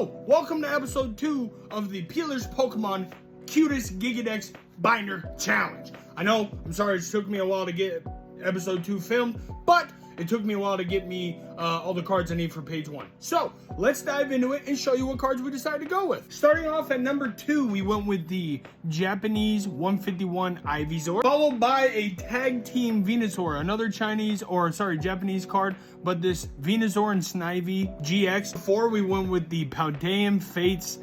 So, welcome to episode 2 of the Peelers Pokemon Cutest Gigadex Binder Challenge. I know, I'm sorry it took me a while to get episode 2 filmed, but it took me a while to get me all the cards I need for page 1. So, let's dive into it and show you what cards we decided to go with. Starting off at number 2, we went with the Japanese 151 Ivysaur, followed by a Tag Team Venusaur, another Japanese card, but this Venusaur and Snivy GX. Before, we went with the Paldean Fates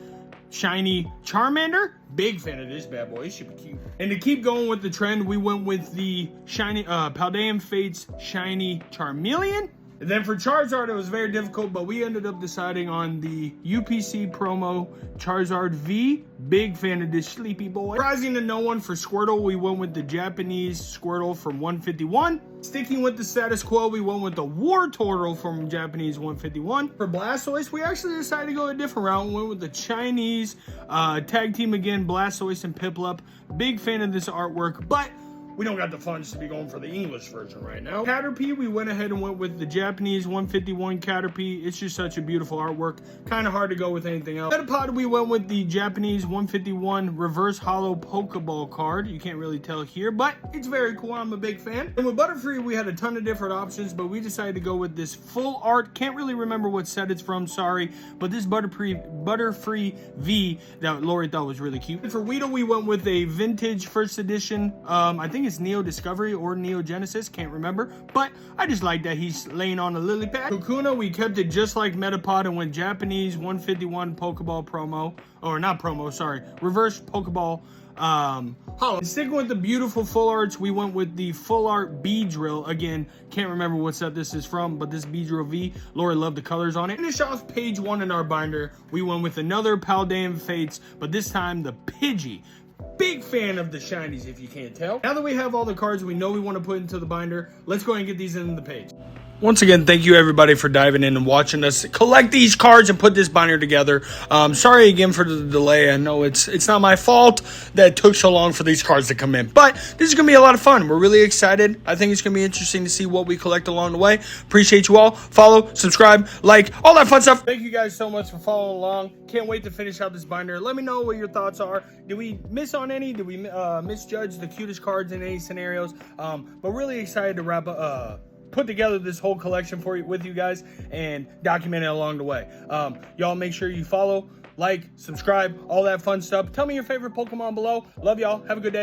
Shiny Charmander. Big fan of this bad boy. It should be cute. And to keep going with the trend, we went with the shiny Paldean Fates Shiny Charmeleon. And then for Charizard, it was very difficult, but we ended up deciding on the UPC promo Charizard V. Big fan of this sleepy boy. Surprising to no one, for Squirtle, we went with the Japanese Squirtle from 151. Sticking with the status quo, we went with the Wartortle from Japanese 151. For Blastoise, we actually decided to go a different route. We went with the Chinese tag team again, Blastoise and Piplup. Big fan of this artwork, but we don't got the funds to be going for the English version right now. Caterpie, we went ahead and went with the Japanese 151 Caterpie. It's just such a beautiful artwork. Kind of hard to go with anything else. Metapod, we went with the Japanese 151 Reverse Hollow Pokeball card. You can't really tell here, but it's very cool. I'm a big fan. And with Butterfree, we had a ton of different options, but we decided to go with this full art. Can't really remember what set it's from, sorry. But this Butterfree V that Lori thought was really cute. And for Weedle, we went with a vintage first edition. I think it's Neo Discovery or Neo Genesis, can't remember, but I just like that he's laying on a lily pad. Kakuna, we kept it just like Metapod and went Japanese 151 Pokeball promo, or not promo, sorry, reverse Pokeball hollow. Sticking with the beautiful full arts, we went with the full art Beedrill. Again, can't remember what set this is from, but this Beedrill V, Lori loved the colors on it. Finish off page 1 in our binder, we went with another Paldean Fates, but this time the Pidgey. Big fan of the shinies, if you can't tell. Now that we have all the cards we know we want to put into the binder, let's go ahead and get these into the page. Once again, thank you everybody for diving in and watching us collect these cards and put this binder together. Sorry again for the delay. I know it's not my fault that it took so long for these cards to come in, but this is going to be a lot of fun. We're really excited. I think it's going to be interesting to see what we collect along the way. Appreciate you all. Follow, subscribe, like, all that fun stuff. Thank you guys so much for following along. Can't wait to finish out this binder. Let me know what your thoughts are. Did we miss on any? Did we misjudge the cutest cards in any scenarios? But really excited to put together this whole collection with you guys and document it along the way. Y'all make sure you follow, like, subscribe, all that fun stuff. Tell me your favorite Pokemon below. Love y'all. Have a good day.